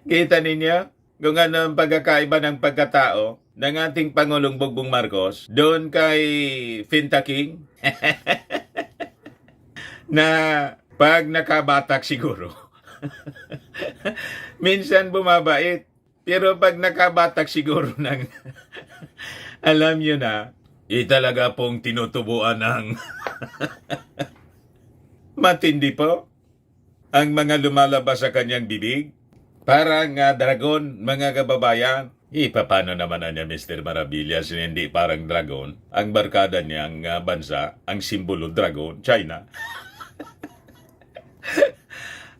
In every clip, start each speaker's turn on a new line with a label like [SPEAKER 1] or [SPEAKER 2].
[SPEAKER 1] Kita ninyo kung ano ang pagkakaiba ng pagkatao ng ating Pangulong Bongbong Marcos doon kay Finta King na pag nakabatak siguro, minsan bumabait. Pero pag nakabatak siguro ng, alam nyo na, talaga pong tinutubuan ng matindi po ang mga lumalabas sa kanyang bibig. Parang dragon, mga kababayan. Paano naman na niya, Mr. Maravillas, hindi parang dragon? Ang barkada niyang bansa, ang simbolo dragon, China.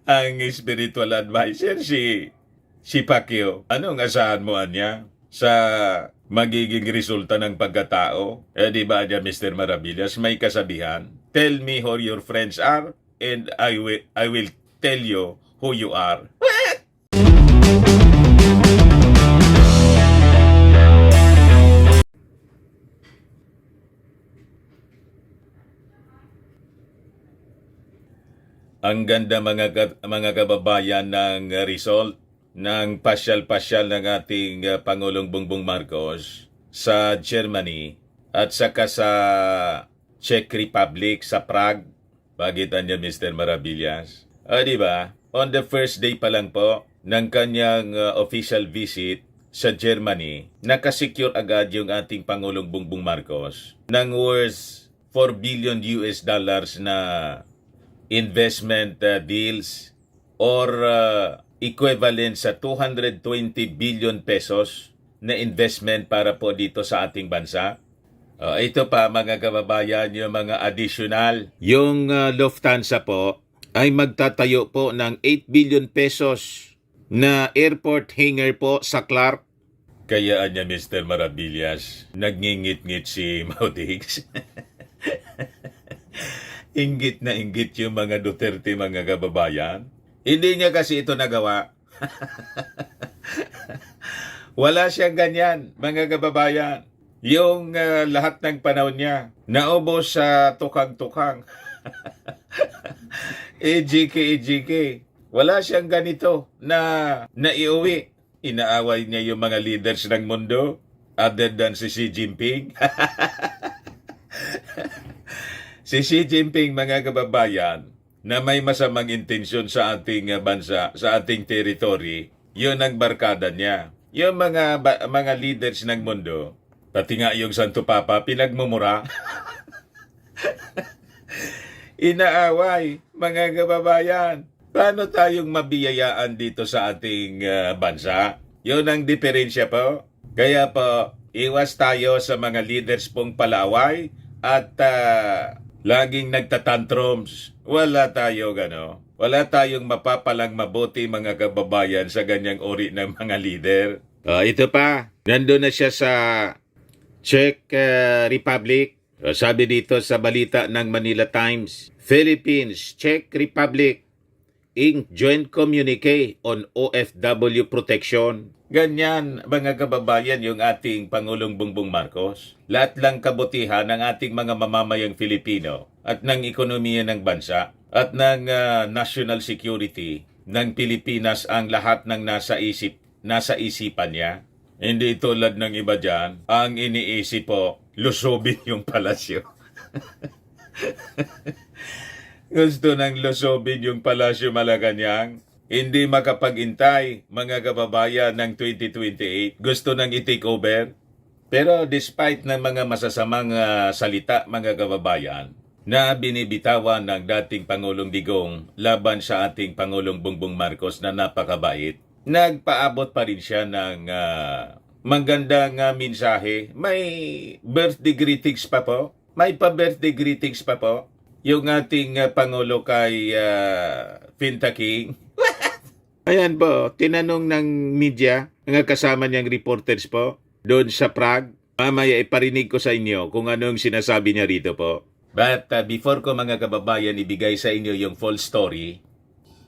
[SPEAKER 1] Ang spiritual advisor, si Pacquiao. Anong asahan mo niya sa magiging resulta ng pagkatao? Di ba niya, Mr. Maravillas, may kasabihan, tell me who your friends are and I will tell you who you are. Ang ganda mga kababayan ng result ng pasyal-pasyal ng ating Pangulong Bongbong Marcos sa Germany at saka sa Czech Republic sa Prague. Bagitan niya, Mr. Maravillas. Di ba? On the first day pa lang po ng kanyang official visit sa Germany, nakasecure agad yung ating Pangulong Bongbong Marcos ng worth 4 billion US dollars na investment deals or equivalent sa 220 billion pesos na investment para po dito sa ating bansa. Ito pa mga kababayan, yung mga additional. Yung Lufthansa po ay magtatayo po ng 8 billion pesos na airport hangar po sa Clark. Kaya niya, Mr. Maravillas, nagngingit-ngit si Maudix. Inggit na inggit yung mga Duterte, mga kababayan. Hindi niya kasi ito nagawa. Wala siyang ganyan, mga kababayan. Yung lahat ng panahon niya, naubos sa tukang-tukang. EJK. Wala siyang ganito na naiuwi. Inaaway niya yung mga leaders ng mundo other than si Xi Jinping. Si Xi Jinping, mga kababayan, na may masamang intensyon sa ating bansa, sa ating territory, yun ang barkada niya. Yung mga leaders ng mundo, pati nga yung Santo Papa, pinagmumura. Inaaway, mga kababayan. Paano tayong mabiyayaan dito sa ating bansa? Yun ang diferensya po. Kaya po, iwas tayo sa mga leaders pong palaway at laging nagtatantrums. Wala tayo Wala tayong mapapalang mabuti, mga kababayan, sa ganyang uri ng mga leader. Ito pa, nandun na siya sa Czech Republic. Sabi dito sa balita ng Manila Times, Philippines, Czech Republic, Inc. Joint Communique on OFW Protection. Ganyan, mga kababayan, yung ating Pangulong Bongbong Marcos. Lahat lang kabutihan ng ating mga mamamayang Filipino at ng ekonomiya ng bansa at ng national security ng Pilipinas ang lahat ng nasa isipan niya. Hindi tulad ng iba dyan, ang iniisip po, lusobin yung palasyo. Gusto ng lusobin yung Palasyo Malacanang. Hindi makapag-intay, mga kababayan, ng 2028. Gusto nang i-take over. Pero despite ng mga masasamang salita, mga kababayan, na binibitawan ng dating Pangulong Digong laban sa ating Pangulong Bongbong Marcos na napakabait, nagpaabot pa rin siya ng magandang mensahe. May birthday greetings pa po. May pa-birthday greetings pa po. Yung ating Pangulo kay Finta King. Ayan po, tinanong ng media, mga kasama niyang reporters po, doon sa Prague. Mamaya iparinig ko sa inyo kung anong sinasabi niya rito po. But before ko, mga kababayan, ibigay sa inyo yung full story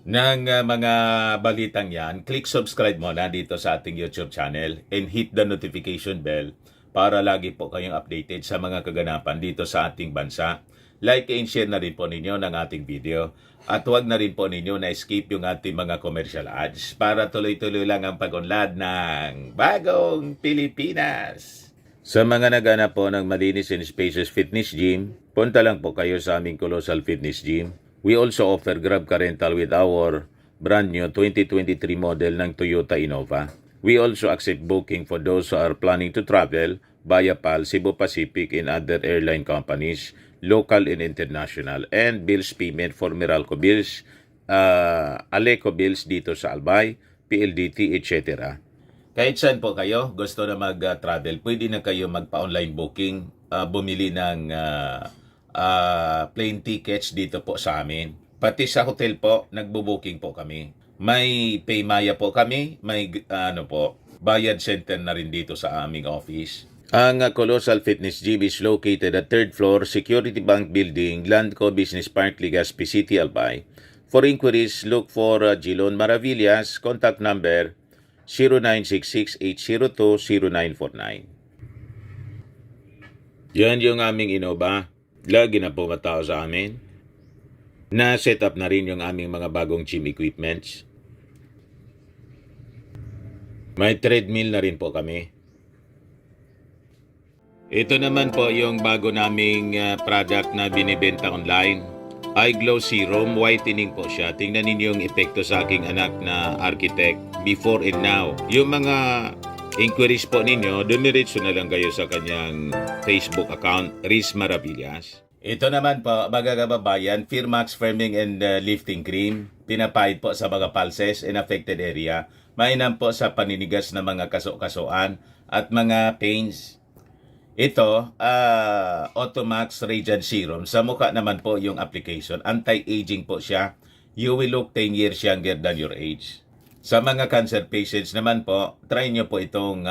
[SPEAKER 1] ng mga balitang yan, click subscribe muna dito sa ating YouTube channel and hit the notification bell para lagi po kayong updated sa mga kaganapan dito sa ating bansa, like and share na rin po ninyo ng ating video. At huwag na rin po ninyo na-skip yung ating mga commercial ads para tuloy-tuloy lang ang pag-unlad ng bagong Pilipinas. Sa mga naghanap po ng malinis and spacious fitness gym, punta lang po kayo sa aming Colossal Fitness Gym. We also offer Grab Car Rental with our brand new 2023 model ng Toyota Innova. We also accept booking for those who are planning to travel via PAL, Cebu Pacific, and other airline companies, local and international, and bills payment for Meralco bills, Aleco bills dito sa Albay, PLDT, etc. Kahit saan po kayo gusto na mag-travel, pwede na kayo magpa-online booking, bumili ng plane tickets dito po sa amin. Pati sa hotel po, nagbo-booking po kami. May Paymaya po kami, may bayad center na rin dito sa aming office. Ang Colossal Fitness Gym is located at 3rd floor, Security Bank Building, Landco Business Park, Legazpi City, Albay. For inquiries, look for Gilon Maravillas, contact number 0966-802-0949. Yan yung aming Innova. Lagi na pumatao sa amin. Na-set up na rin yung aming mga bagong gym equipments. May treadmill na rin po kami. Ito naman po yung bago naming product na binibenta online. iGlow Serum, whitening po siya. Tingnan ninyo yung epekto sa aking anak na architect before and now. Yung mga inquiries po ninyo, dumiretso na lang kayo sa kanyang Facebook account, Riz Maravillas. Ito naman po, mga kababayan, Firmax Firming and Lifting Cream. Pinapahid po sa mga pulses in affected area. Mainam po sa paninigas na mga kaso-kasuan at mga pains. Ito, Automax Radiant Serum. Sa mukha naman po yung application. Anti-aging po siya. You will look 10 years younger than your age. Sa mga cancer patients naman po, try nyo po itong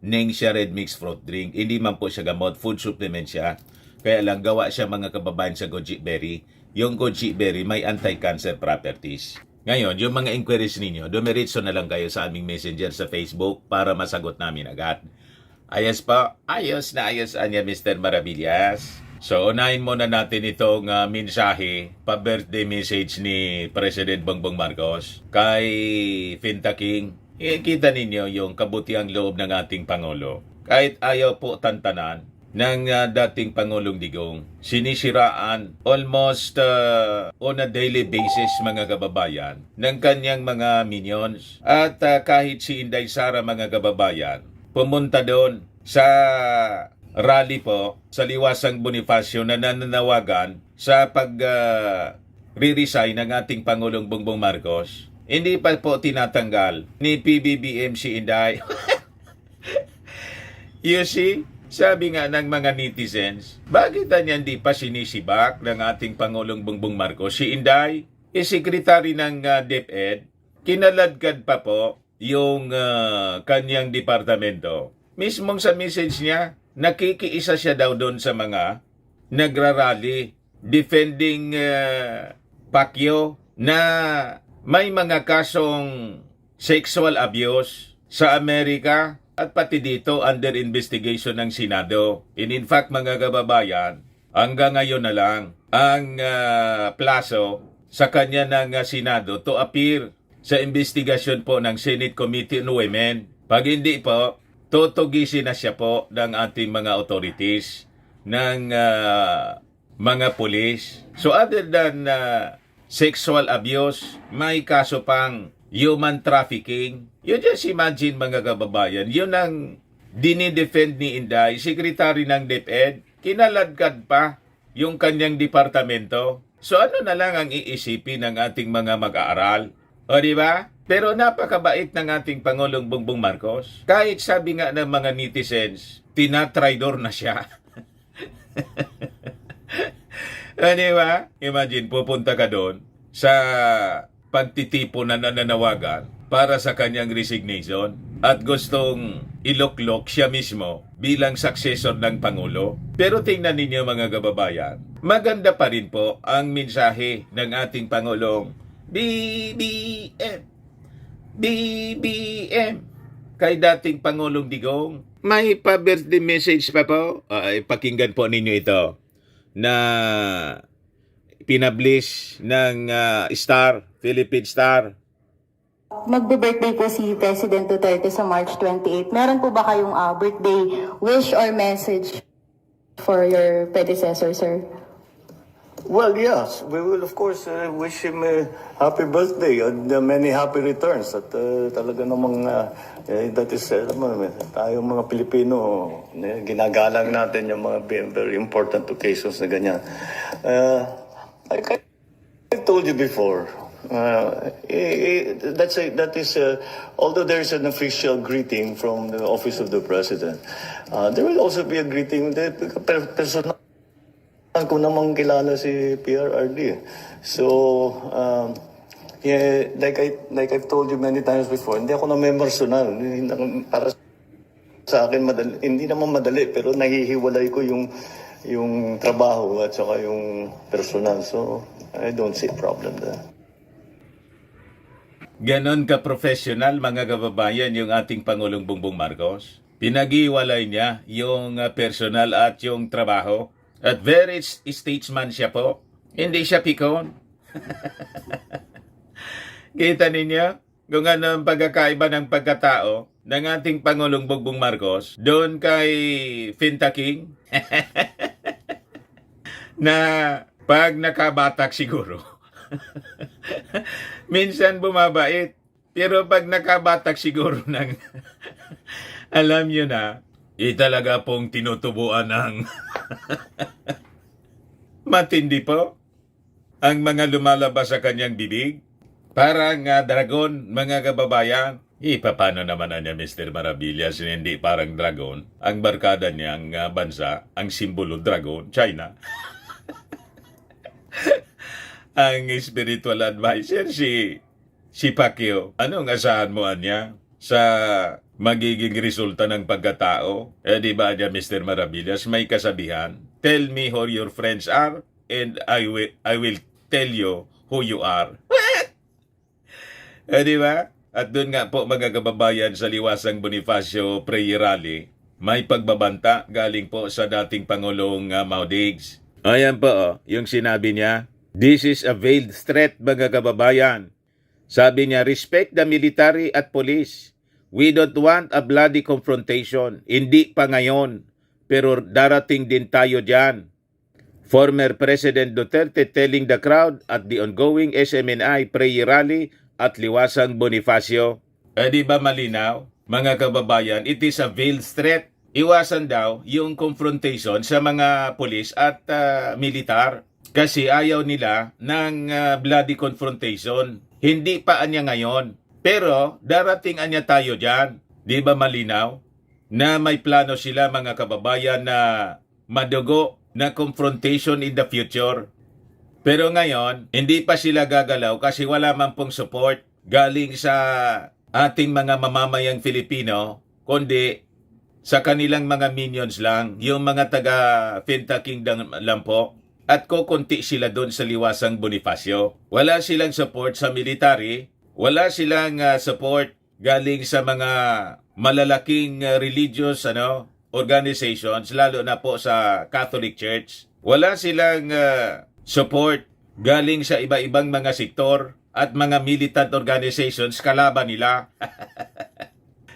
[SPEAKER 1] Ningxia Red Mix Fruit Drink. Hindi man po siya gamot, food supplement siya. Kaya lang gawa siya mga kababayan sa goji berry. Yung goji berry may anti-cancer properties. Ngayon, yung mga inquiries ninyo, dumiretso na lang kayo sa aming messenger sa Facebook para masagot namin agad. Ayos pa, ayos na ayos anya Mr. Maravillas. So, unahin muna natin itong mensahe, pa-birthday message ni President Bongbong Marcos kay Finta King. Kita ninyo yung kabutiang loob ng ating Pangulo. Kahit ayaw po tantanan ng dating Pangulong Digong, sinisiraan almost on a daily basis mga kababayan ng kanyang mga minions. At kahit si Inday Sara mga kababayan, pumunta doon sa rally po sa Liwasang Bonifacio na nananawagan sa re-resign ng ating Pangulong Bongbong Marcos. Hindi pa po tinatanggal ni PBBM si Inday. You see, sabi nga ng mga netizens, bakit niyan di pa sinisibak ng ating Pangulong Bongbong Marcos si Inday? Sekretary ng DepEd, kinaladkad pa po yung kanyang departamento. Mismong sa message niya, nakikiisa siya daw doon sa mga nagrarally defending Pacquiao na may mga kasong sexual abuse sa Amerika at pati dito under investigation ng Senado. In fact, mga kababayan, hanggang ngayon na lang ang plaso sa kanya ng Senado to appear sa investigasyon po ng Senate Committee on Women. Pag hindi po, tutugisin na siya po ng ating mga authorities, ng mga pulis. So other than sexual abuse, may kaso pang human trafficking. You just imagine mga kababayan, yun ang dinidefend ni Inday, sekretary ng DepEd, kinaladkad pa yung kanyang departamento. So ano na lang ang iisipin ng ating mga mag-aaral? O di ba? Pero napakabait ng ating Pangulong Bongbong Marcos. Kahit sabi nga ng mga netizens, tinatraidor na siya. O di ba? Imagine, pupunta ka doon sa pagtitipo na nananawagan para sa kanyang resignation at gustong iloklok siya mismo bilang successor ng Pangulo. Pero tingnan ninyo mga kababayan, maganda pa rin po ang mensahe ng ating Pangulong BBM. Kay dating Pangulong Digong. May pa-birthday message pa po. Pakinggan po ninyo ito. na pinablish ng Philippine Star.
[SPEAKER 2] Magbe-birthday po si President Duterte sa March 28. Meron po ba kayong birthday wish or message for your predecessor, sir?
[SPEAKER 3] Well, yes, we will of course wish him a happy birthday and many happy returns. At talaga namang that is, tayo mga Pilipino, ginagalang natin yung mga very important occasions na ganyan. Like I told you before, that is although there is an official greeting from the office of the president, there will also be a greeting that personal. Ko namang kilala si PRRD. So, yeah, like I've told you many times before, hindi ako na member personal. Para sa akin, hindi naman madali, pero nahihiwalay ko yung trabaho at saka yung personal. So, I don't see a problem there.
[SPEAKER 1] Ganon ka-professional, mga kababayan, yung ating Pangulong Bongbong Marcos. Pinag-iwalay niya yung personal at yung trabaho. At very statesman siya po. Hindi siya pikon. Kita ninyo kung ano ang pagkakaiba ng pagkatao ng ating Pangulong Bongbong Marcos doon kay Finta King na pag nakabatak siguro minsan bumabait, pero pag nakabatak siguro ng alam nyo na, talaga pong tinutubuan ng matindi po ang mga lumalabas sa kanyang bibig. Parang dragon, mga kababayan. Paano naman na niya, Mr. Maravillas, hindi parang dragon? Ang barkada niyang bansa, ang simbolo dragon, China. Ang spiritual advisor, si Pacquiao. Anong asahan mo niya sa magiging resulta ng pagkatao? Di ba niya, Mr. Maravillas, may kasabihan, tell me who your friends are and I will tell you who you are. Di ba? At doon nga po, mga kababayan, sa Liwasang Bonifacio Prayer Rally, may pagbabanta galing po sa dating Pangulong Mau Diggs. Ayan po, yung sinabi niya, this is a veiled threat, mga kababayan. Sabi niya, respect the military at police. We don't want a bloody confrontation. Hindi pa ngayon, pero darating din tayo dyan. Former President Duterte telling the crowd at the ongoing SMNI prayer rally at Liwasang Bonifacio. Di ba malinaw? Mga kababayan, it is a veiled threat. Iwasan daw yung confrontation sa mga polis at militar. Kasi ayaw nila ng bloody confrontation. Hindi pa anya ngayon. Pero darating anya tayo dyan. Di ba malinaw? Na may plano sila, mga kababayan, na madugo na confrontation in the future. Pero ngayon, hindi pa sila gagalaw kasi wala man pong support galing sa ating mga mamamayang Filipino, kundi sa kanilang mga minions lang, yung mga taga Finta Kingdom lang po. At kukunti sila doon sa Liwasang Bonifacio. Wala silang support sa military, wala silang support galing sa mga malalaking religious organizations, lalo na po sa Catholic Church. Wala silang support galing sa iba-ibang mga sektor at mga militant organizations kalaban nila.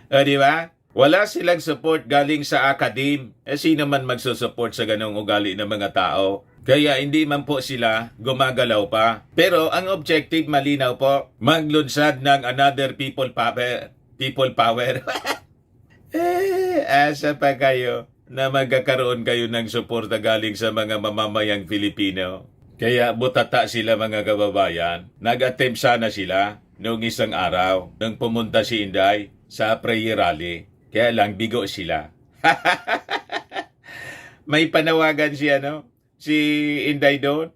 [SPEAKER 1] Di ba? Wala silang support galing sa academe. Sino man magsusupport sa ganong ugali ng mga tao? Kaya hindi man po sila gumagalaw pa. Pero ang objective malinaw po, maglunsad ng another people power. People power. Asa pa kayo na magkakaroon kayo ng suporta galing sa mga mamamayang Filipino. Kaya butata sila, mga kababayan. Nag-attempt sana sila noong isang araw nang pumunta si Inday sa prayer rally. Kaya lang bigo sila. May panawagan si Inday doon.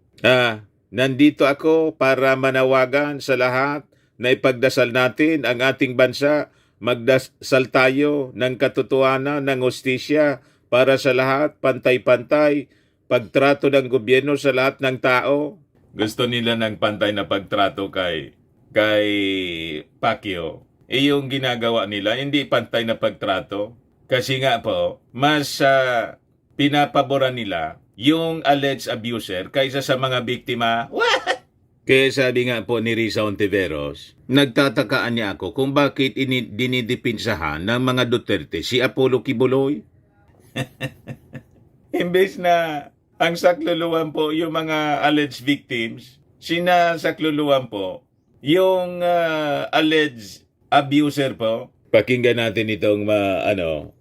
[SPEAKER 1] Nandito ako para manawagan sa lahat na ipagdasal natin ang ating bansa. Magdasal tayo ng katotohanan, ng hustisya para sa lahat, pantay-pantay, pagtrato ng gobyerno sa lahat ng tao. Gusto nila ng pantay na pagtrato kay Pacquiao. Yung ginagawa nila, hindi pantay na pagtrato. Kasi nga po, mas pinapaboran nila yung alleged abuser kaysa sa mga biktima. What? Kaya sabi nga po ni Risa Ontiveros, nagtatakaan niya ako kung bakit dinidipinsahan ng mga Duterte si Apollo Kibuloy. Imbes na ang sakluluwan po yung mga alleged victims, sinasakluluwan po yung alleged abuser po. Pakinggan natin itong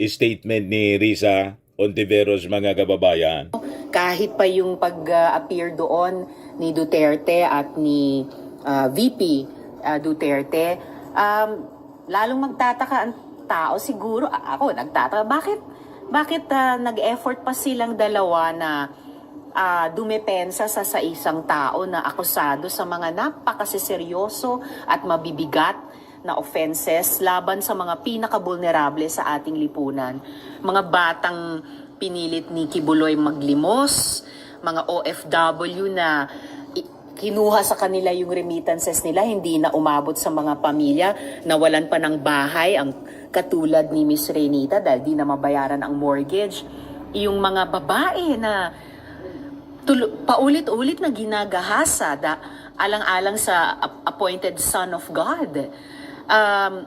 [SPEAKER 1] statement ni Risa Ontiveros, mga kababayan.
[SPEAKER 4] Kahit pa yung pag-appear doon ni Duterte at ni VP Duterte, lalong magtataka ang tao siguro. Ako nagtataka, bakit nag-effort pa silang dalawa na dumepensa sa isang tao na akusado sa mga napakasiseryoso at mabibigat na offenses laban sa mga pinaka-vulnerable sa ating lipunan. Mga batang pinilit ni Kibuloy maglimos, mga OFW na kinuha sa kanila yung remittances nila, hindi na umabot sa mga pamilya, nawalan pa ng bahay, ang katulad ni Miss Renita dahil di na mabayaran ang mortgage. Yung mga babae na paulit-ulit na ginagahasa alang-alang sa appointed son of God.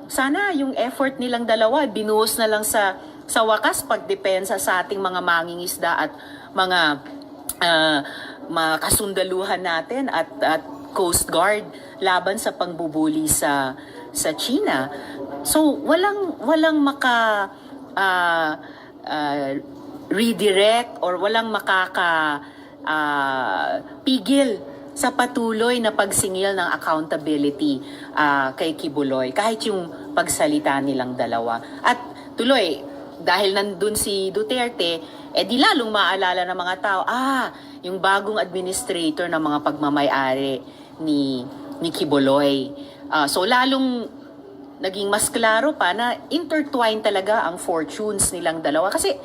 [SPEAKER 4] Sana yung effort nilang dalawa binuhos na lang sa wakas pagdepensa sa ating mga mangingisda at mga kasundaluhan natin at Coast Guard laban sa pangbubuli sa China. So walang maka redirect or walang pigil sa patuloy na pagsingil ng accountability kay Kibuloy, kahit yung pagsalita nilang dalawa. At tuloy, dahil nandun si Duterte, di lalong maalala ng mga tao, yung bagong administrator ng mga pagmamay-ari ni Kibuloy. So lalong naging mas klaro pa na intertwined talaga ang fortunes nilang dalawa. Kasi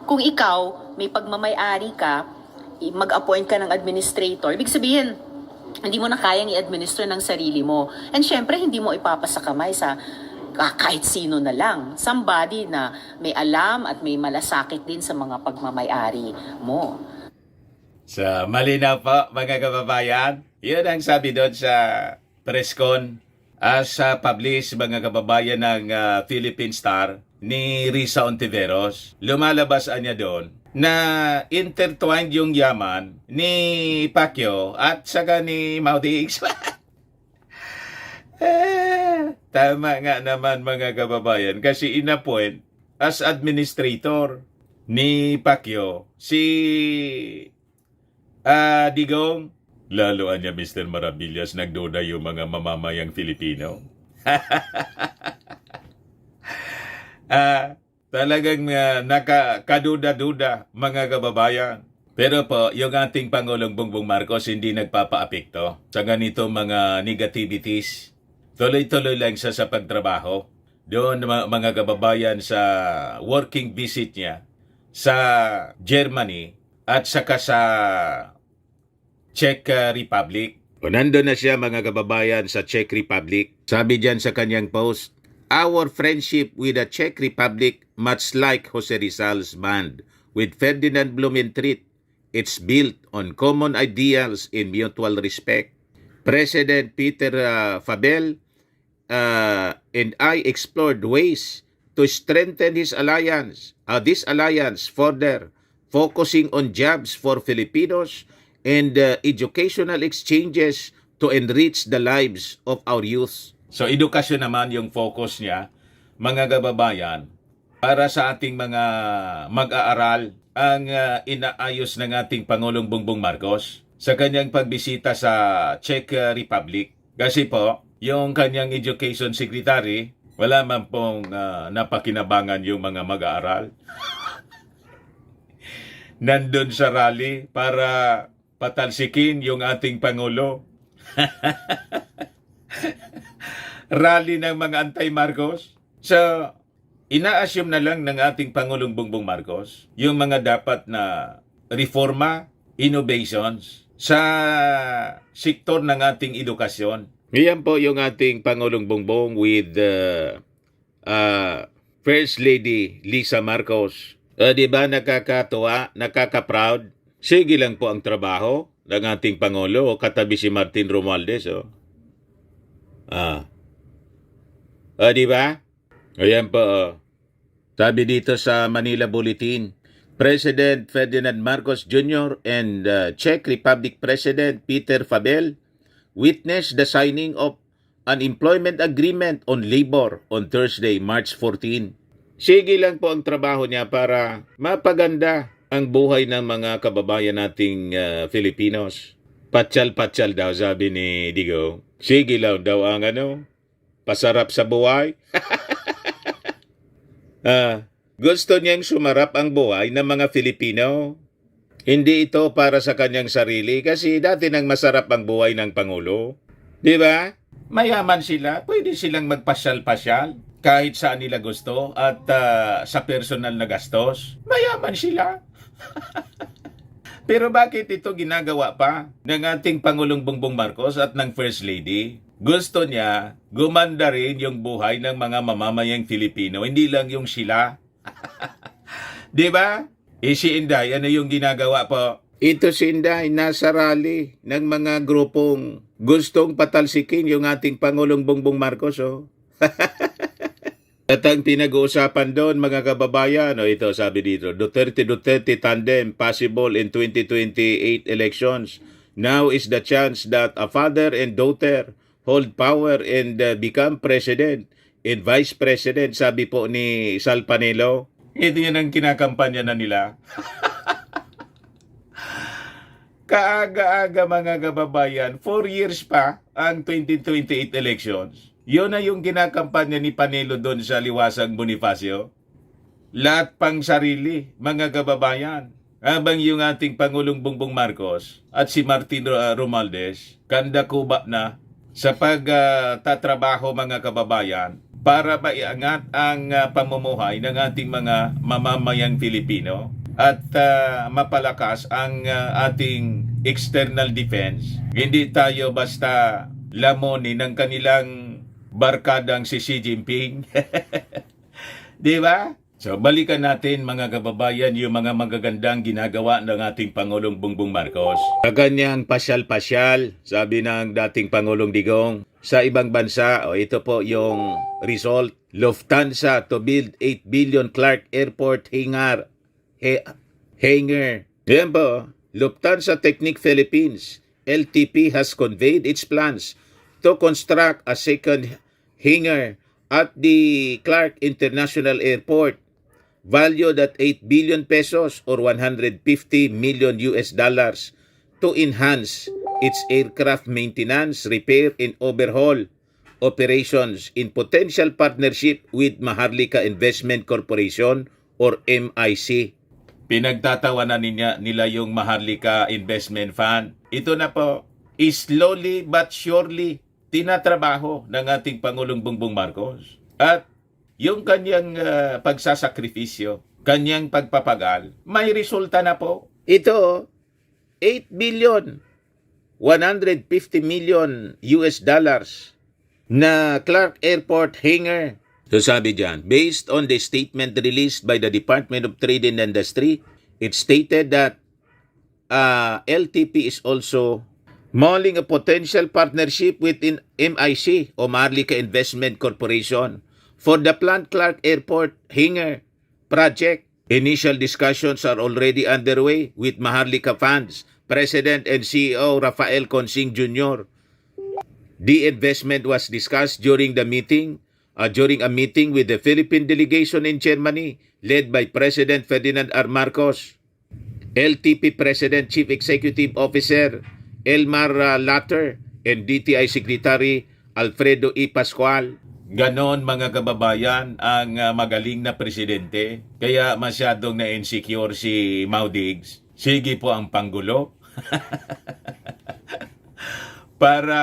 [SPEAKER 4] kung ikaw, may pagmamay-ari ka, mag-appoint ka ng administrator, ibig sabihin, hindi mo na kayang i-administer ng sarili mo. And syempre, hindi mo ipapasa kamay sa kahit sino na lang. Somebody na may alam at may malasakit din sa mga pagmamay-ari mo.
[SPEAKER 1] So, malinaw po, mga kababayan. Yun ang sabi doon sa press con sa publish, mga kababayan ng Philippine Star ni Risa Ontiveros. Lumalabas niya doon na intertwined yung yaman ni Pacquiao at saka ni Maudi X. Tama nga naman, mga kababayan, kasi inappoint as administrator ni Pacquiao si Digong. Lalo niya, Mr. Maravillas, nagduda yung mga mamamayang Filipino. Talagang nakakaduda-duda, mga kababayan. Pero po, yung ating Pangulong Bongbong Marcos hindi nagpapaapekto sa ganito mga negativities. Tuloy-tuloy lang siya sa pagtrabaho. Doon, mga kababayan, sa working visit niya sa Germany at saka sa Czech Republic. O nandun na siya, mga kababayan, sa Czech Republic. Sabi diyan sa kanyang post, "Our friendship with the Czech Republic, much like Jose Rizal's band with Ferdinand Blumentritt, it's built on common ideals in mutual respect. President Peter Fabel and I explored ways to strengthen this alliance further, focusing on jobs for Filipinos and educational exchanges to enrich the lives of our youth." So, edukasyon naman yung focus niya, mga kababayan, para sa ating mga mag-aaral ang inaayos ng ating Pangulong Bongbong Marcos sa kanyang pagbisita sa Czech Republic. Kasi po, yung kanyang education secretary, wala man pong napakinabangan yung mga mag-aaral. Nandun sa rally para patalsikin yung ating Pangulo. Rally ng mga anti-Marcos. So, ina-assume na lang ng ating Pangulong Bongbong Marcos yung mga dapat na reforma, innovations sa sektor ng ating edukasyon. Ngayon po yung ating Pangulong Bongbong with First Lady Lisa Marcos. Di ba nakakatuwa, nakaka-proud Sige lang po ang trabaho ng ating Pangulo, katabi si Martin Romualdez. Oh. Di ba? Ayan po. Oh. Sabi dito sa Manila Bulletin, President Ferdinand Marcos Jr. and Czech Republic President Peter Pavel witnessed the signing of an employment agreement on labor on Thursday, March 14. Sige lang po ang trabaho niya para mapaganda ang buhay ng mga kababayan nating Filipinos. Patsal-patsal daw, sabi ni Digo. Sige lang daw ang pasarap sa buhay. Gusto niyang sumarap ang buhay ng mga Filipino. Hindi ito para sa kanyang sarili kasi dati nang masarap ang buhay ng Pangulo. Di ba? Mayaman sila, pwede silang magpasyal-pasyal kahit saan nila gusto at sa personal na gastos. Mayaman sila. Pero bakit ito ginagawa pa ng ating Pangulong Bongbong Marcos at ng First Lady? Gusto niya gumanda rin yung buhay ng mga mamamayang Filipino, hindi lang yung sila. Di ba? Si Inday, ano yung ginagawa po? Ito si Inday, nasa rally ng mga grupong gustong patalsikin yung ating Pangulong Bongbong Marcos. Oh. At ang pinag-uusapan doon, mga kababayan, ito sabi dito, Duterte tandem possible in 2028 elections. Now is the chance that a father and daughter hold power and become president and vice president, sabi po ni Sal Panelo. Ito yan ang kinakampanya na nila. Kaaga-aga mga kababayan, 4 years pa ang 2028 elections. Yun na yung kinakampanya ni Panelo doon sa Liwasang Bonifacio. Lahat pang sarili, mga kababayan. Habang yung ating Pangulong Bongbong Marcos at si Martin Romualdez, kandakuba na sa pagtatrabaho mga kababayan para maiangat ang pamumuhay ng ating mga mamamayang Filipino at mapalakas ang ating external defense. Hindi tayo basta lamunin ng kanilang barkadang si Xi Jinping. Di ba? So, balikan natin mga kababayan yung mga magagandang ginagawa ng ating Pangulong Bongbong Marcos. Sa kanyang pasyal-pasyal, sabi ng dating Pangulong Digong, sa ibang bansa, ito po yung result, Lufthansa to build 8 billion Clark Airport hangar. Yan po, Lufthansa Technic Philippines, LTP has conveyed its plans to construct a second hangar at the Clark International Airport valued at 8 billion pesos or 150 million US dollars to enhance its aircraft maintenance, repair, and overhaul operations in potential partnership with Maharlika Investment Corporation or MIC. Pinagtatawanan nila yung Maharlika Investment Fund. Ito na po, slowly but surely tinatrabaho ng ating Pangulong Bongbong Marcos. At yung kanyang pagsasakripisyo, kanyang pagpapagal, may resulta na po. Ito, 8 billion, 150 million US dollars na Clark Airport hangar. So sabi dyan, based on the statement released by the Department of Trade and Industry, it stated that LTP is also mulling a potential partnership with MIC o Maharlika Investment Corporation for the planned Clark Airport hangar project. Initial discussions are already underway with Maharlika Funds, President and CEO Rafael Consing Jr. The investment was discussed during a meeting with the Philippine delegation in Germany led by President Ferdinand R. Marcos, LTP President Chief Executive Officer Elmar Latter, and DTI Secretary Alfredo E. Pascual. Ganon mga kababayan ang magaling na presidente. Kaya masyadong na-insecure si Maudigs. Sige po ang panggulo. Para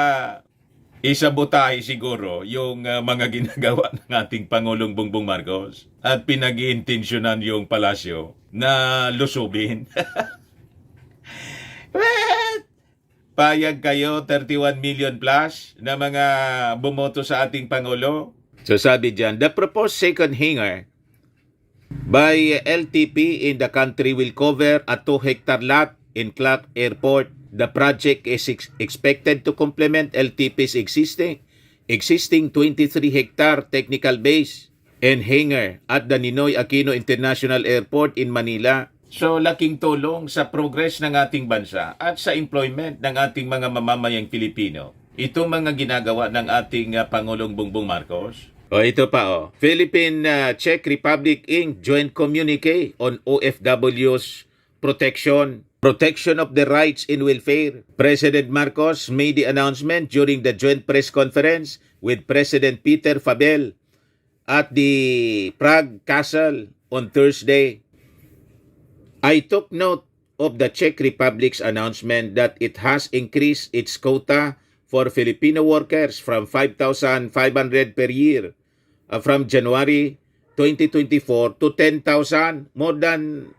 [SPEAKER 1] isabotahe siguro yung mga ginagawa ng ating Pangulong Bongbong Marcos at pinag-iintensyonan yung palasyo na lusubin. Payag kayo 31 million plus na mga bumoto sa ating Pangulo. So sabi dyan, the proposed second hangar by LTP in the country will cover a 2-hectare lot in Clark Airport. The project is expected to complement LTP's existing 23-hectare technical base and hangar at the Ninoy Aquino International Airport in Manila. So, laking tulong sa progress ng ating bansa at sa employment ng ating mga mamamayang Pilipino. Ito mga ginagawa ng ating Pangulong Bongbong Marcos. O ito pa Philippine-Czech Republic Inc. Joint Communique on OFW's protection of the rights and welfare. President Marcos made the announcement during the joint press conference with President Peter Fabel at the Prague Castle on Thursday. I took note of the Czech Republic's announcement that it has increased its quota for Filipino workers from 5,500 per year from January 2024 to 10,000, more than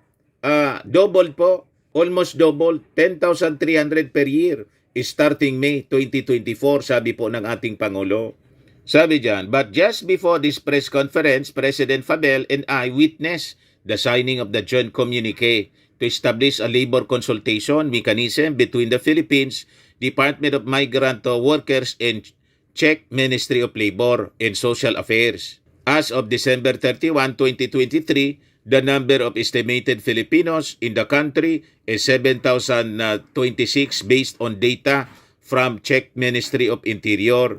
[SPEAKER 1] double po. Almost double, 10,300 per year starting May 2024, sabi po ng ating Pangulo. Sabi dyan, but just before this press conference, President Fabel and I witnessed the signing of the joint communique to establish a labor consultation mechanism between the Philippines, Department of Migrant Workers and Czech Ministry of Labor and Social Affairs. As of December 31, 2023, the number of estimated Filipinos in the country is 7,026 based on data from Czech Ministry of Interior.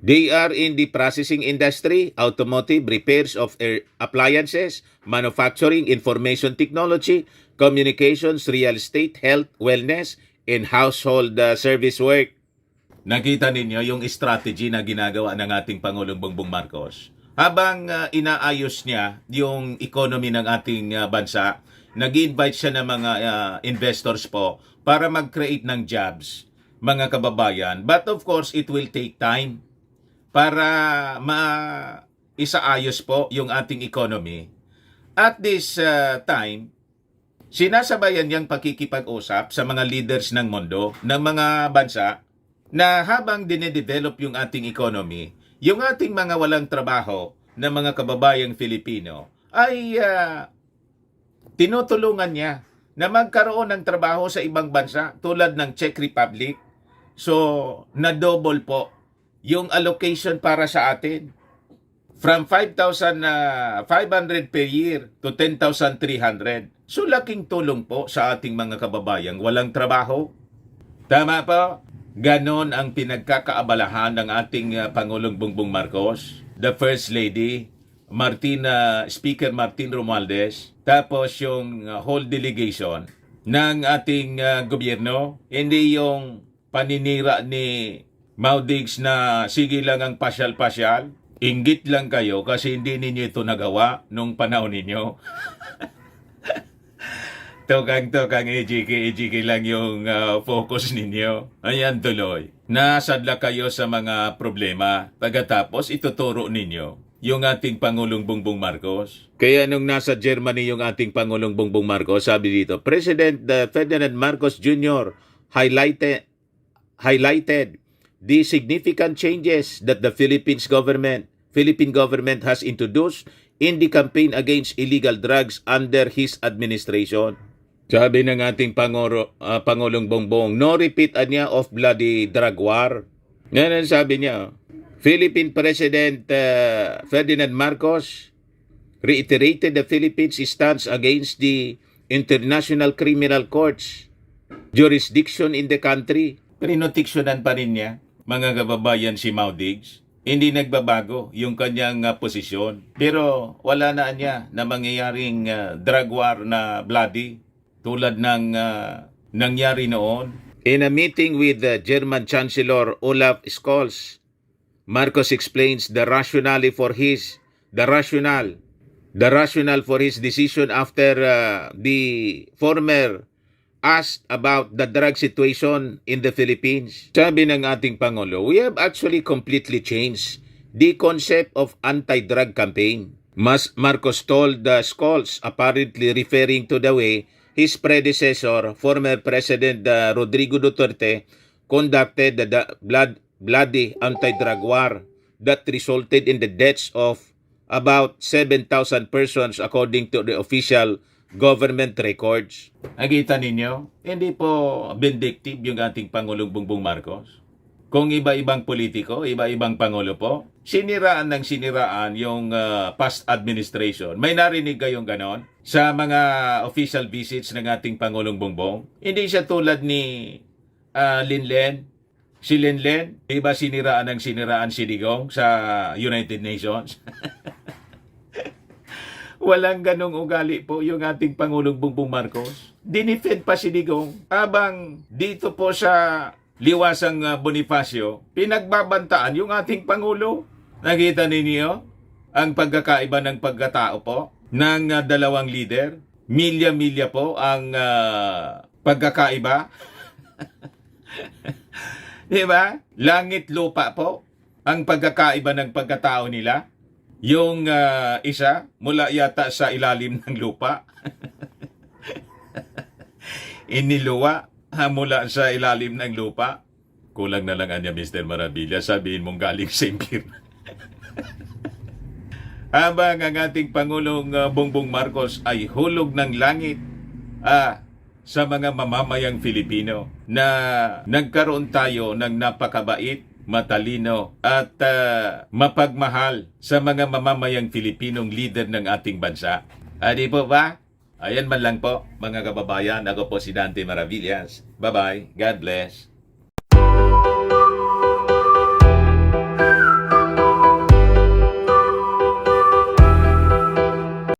[SPEAKER 1] They are in the processing industry, automotive, repairs of appliances, manufacturing, information technology, communications, real estate, health, wellness, and household service work. Nakita ninyo yung strategy na ginagawa ng ating Pangulong Bongbong Marcos. Habang inaayos niya yung economy ng ating bansa, nag-invite siya ng mga investors po para mag-create ng jobs, mga kababayan. But of course, it will take time para isaayos po yung ating economy. At this time, sinasabayan niyang pakikipag-usap sa mga leaders ng mundo, ng mga bansa, na habang dinedevelop yung ating economy, yung ating mga walang trabaho na mga kababayang Filipino ay tinutulungan niya na magkaroon ng trabaho sa ibang bansa tulad ng Czech Republic. So, na-double po yung allocation para sa atin. From 5,500 per year to 10,300. So, laking tulong po sa ating mga kababayang walang trabaho. Tama po? Ganon ang pinagkakaabalahan ng ating Pangulong Bongbong Marcos, the First Lady, Speaker Martin Romualdez, tapos yung whole delegation ng ating gobyerno, hindi yung paninira ni Maudigs na sige lang ang pasyal-pasyal, inggit lang kayo kasi hindi ninyo ito nagawa nung panahon ninyo. Tokang EJK lang yung focus ninyo. Ayan tuloy. Nasadla kayo sa mga problema. Pagkatapos ituturo ninyo yung ating Pangulong Bongbong Marcos. Kaya nung nasa Germany yung ating Pangulong Bongbong Marcos, sabi dito, President Ferdinand Marcos Jr. highlighted the significant changes that the Philippine government has introduced in the campaign against illegal drugs under his administration. Sabi ng ating Pangulong Bongbong, no repeat niya of bloody drug war. Yan ang sabi niya. Philippine President Ferdinand Marcos reiterated the Philippines' stance against the International Criminal Court's jurisdiction in the country. Pinotiksyonan pa rin niya, mga kababayan, si Maudigs. Hindi nagbabago yung kanyang posisyon. Pero wala na niya na mangyayaring drug war na bloody tulad ng nangyari noon. In a meeting with the German Chancellor Olaf Scholz, Marcos explains the rationale for his decision after the former asked about the drug situation in the Philippines. Sabi ng ating Pangulo, we have actually completely changed the concept of anti-drug campaign. Marcos told the Scholz, apparently referring to the way his predecessor, former President Rodrigo Duterte, conducted the bloody anti-drug war that resulted in the deaths of about 7,000 persons according to the official government records. Nakita ninyo, hindi po vindictive yung ating Pangulong Bongbong Marcos. Kung iba-ibang politiko, iba-ibang pangulo po, siniraan ng siniraan yung past administration. May narinig kayong ganon sa mga official visits ng ating Pangulong Bongbong? Hindi siya tulad ni Linlen. Si Linlen, di ba siniraan ng siniraan si Digong sa United Nations? Walang ganong ugali po yung ating Pangulong Bongbong Marcos. Dinifend pa si Digong. Habang dito po sa Liwasang Bonifacio, pinagbabantaan yung ating Pangulo. Nakita ninyo ang pagkakaiba ng pagkatao po ng dalawang leader. Milya-milya po ang pagkakaiba. Di ba? Langit lupa po ang pagkakaiba ng pagkatao nila. Yung isa mula yata sa ilalim ng lupa. Iniluwa mula sa ilalim ng lupa. Kulang na lang anya, Mr. Maravilla. Sabihin mong galing sa impyerno. Habang ang ating Pangulong Bongbong Marcos ay hulog ng langit sa mga mamamayang Filipino na nagkaroon tayo ng napakabait, matalino at mapagmahal sa mga mamamayang Filipinong leader ng ating bansa. Di po ba? Ayan man lang po, mga kababayan. Ako po si Dante Maravillas. Bye-bye. God bless.